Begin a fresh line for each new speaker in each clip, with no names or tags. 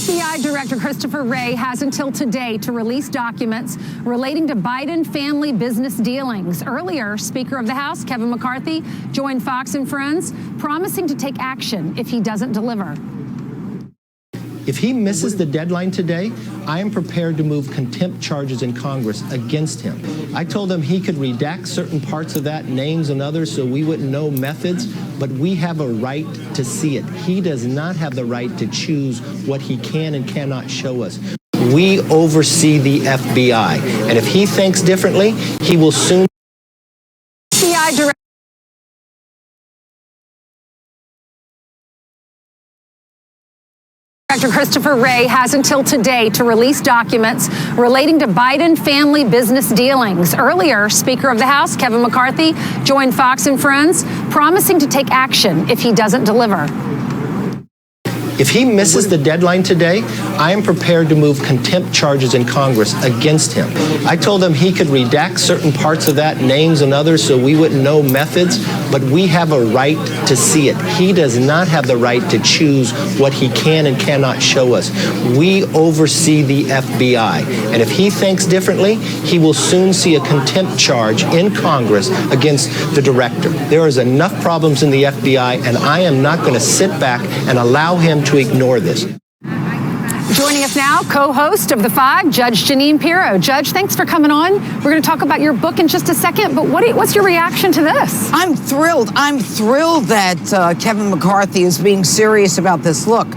FBI Director Christopher Wray has until today to release documents relating to Biden family business dealings. Earlier, Speaker of the House Kevin McCarthy joined Fox and Friends, promising to take action if he doesn't deliver.
If he misses the deadline today, I am prepared to move contempt charges in Congress against him. I told him he could redact certain parts of that, names and others, so we wouldn't know methods, but we have a right to see it. He does not have the right to choose what he can and cannot show us. We oversee the FBI, and if he thinks differently, he will soon.
FBI Director Christopher Wray has until today to release documents relating to Biden family business dealings. Earlier, Speaker of the House Kevin McCarthy joined Fox and Friends, promising to take action if he doesn't deliver.
If he misses the deadline today, I am prepared to move contempt charges in Congress against him. I told him he could redact certain parts of that, names and others, so we wouldn't know methods, but we have a right to see it. He does not have the right to choose what he can and cannot show us. We oversee the FBI, and if he thinks differently, he will soon see a contempt charge in Congress against the director. There is enough problems in the FBI, and I am not going to sit back and allow him to ignore this.
Joining us now, co-host of The Five, Judge Jeanine Pirro. Judge, thanks for coming on. We're going to talk about your book in just a second, but what's your reaction to this?
I'm thrilled. I'm thrilled that Kevin McCarthy is being serious about this. Look,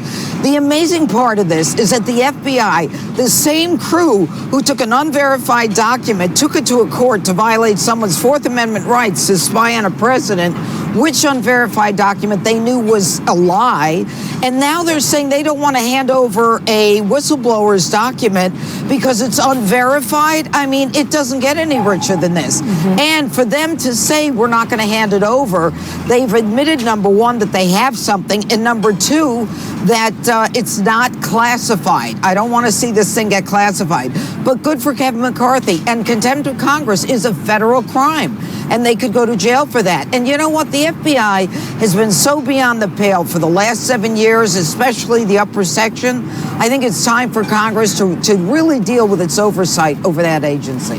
the amazing part of this is that the FBI, the same crew who took an unverified document, took it to a court to violate someone's Fourth Amendment rights to spy on a president, which unverified document they knew was a lie, and now they're saying they don't want to hand over a whistleblower's document because it's unverified. I mean, it doesn't get any richer than this. And for them to say we're not going to hand it over, they've admitted, number one, that they have something, and number two, that it's not classified. I don't want to see this thing get classified. But good for Kevin McCarthy. And contempt of Congress is a federal crime, and they could go to jail for that. And you know what? The FBI has been so beyond the pale for the last 7 years, especially the upper section. I think it's time for Congress to really deal with its oversight over that agency.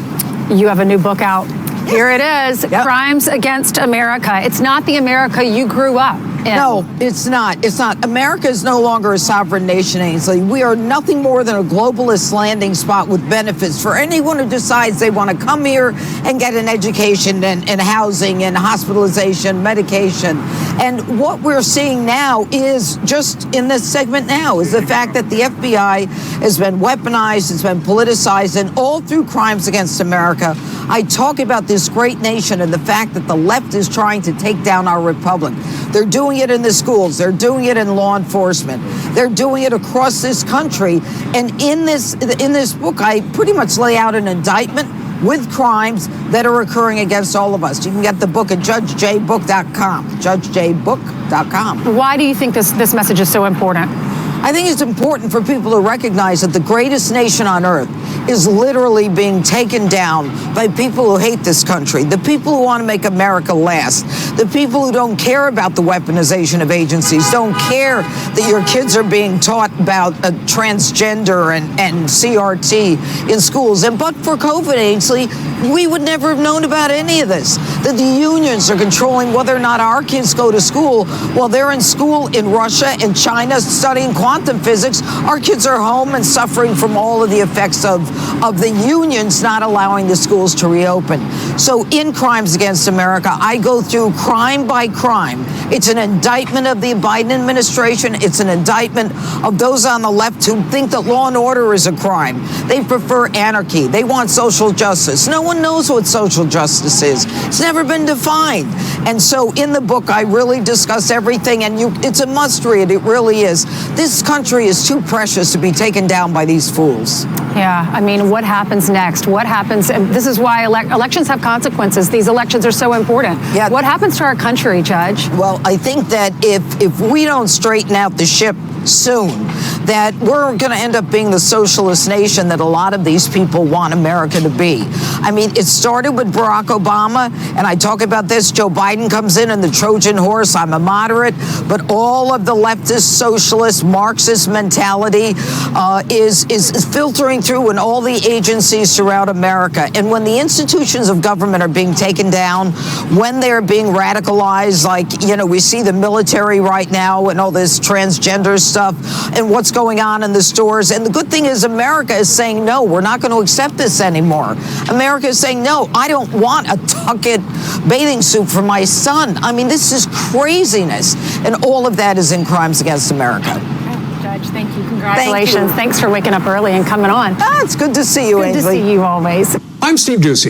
You have a new book out. Here it is, yep. Crimes Against America. It's not the America you grew up in.
No, it's not. It's not. America is no longer a sovereign nation, Ainsley. We are nothing more than a globalist landing spot with benefits for anyone who decides they want to come here and get an education and housing and hospitalization, medication. And what we're seeing now is, just in this segment now, is the fact that the FBI has been weaponized, it's been politicized, and all through Crimes Against America, I talk about this great nation and the fact that the left is trying to take down our republic. They're doing it in the schools. They're doing it in law enforcement. They're doing it across this country. And in this book, I pretty much lay out an indictment with crimes that are occurring against all of us. You can get the book at judgejbook.com, judgejbook.com.
Why do you think this message is so important?
I think it's important for people to recognize that the greatest nation on earth is literally being taken down by people who hate this country, the people who want to make America last, the people who don't care about the weaponization of agencies, don't care that your kids are being taught about transgender and CRT in schools. And but for COVID, Ainsley, we would never have known about any of this. That the unions are controlling whether or not our kids go to school while they're in school in Russia and China studying quantum physics. Our kids are home and suffering from all of the effects of the unions not allowing the schools to reopen. So in Crimes Against America, I go through crime by crime. It's an indictment of the Biden administration. It's an indictment of those on the left who think that law and order is a crime. They prefer anarchy. They want social justice. No one knows what social justice is. It's never been defined. And so in the book, I really discuss everything, and it's a must read. It really is. This country is too precious to be taken down by these fools.
Yeah, I mean, what happens next? What happens? And this is why elections have consequences. These elections are so important.
Yeah.
What happens to our country, Judge?
Well, I think that if we don't straighten out the ship soon, that we're going to end up being the socialist nation that a lot of these people want America to be. I mean, it started with Barack Obama, and I talk about this. Joe Biden comes in the Trojan horse. I'm a moderate, but all of the leftist, socialist, Marxist mentality is filtering through in all the agencies throughout America. And when the institutions of government are being taken down, when they're being radicalized, like, you know, we see the military right now and all this transgender stuff and what's going on in the stores. And the good thing is America is saying, no, we're not going to accept this anymore. America is saying, no, I don't want a tucket bathing suit for my son. I mean, this is craziness. And all of that is in crimes against America.
Judge, thank you. Congratulations.
Thank you.
Thanks for waking up early and coming on.
It's good to see you,
Good
Ainsley.
to see you always.
I'm Steve Doocy.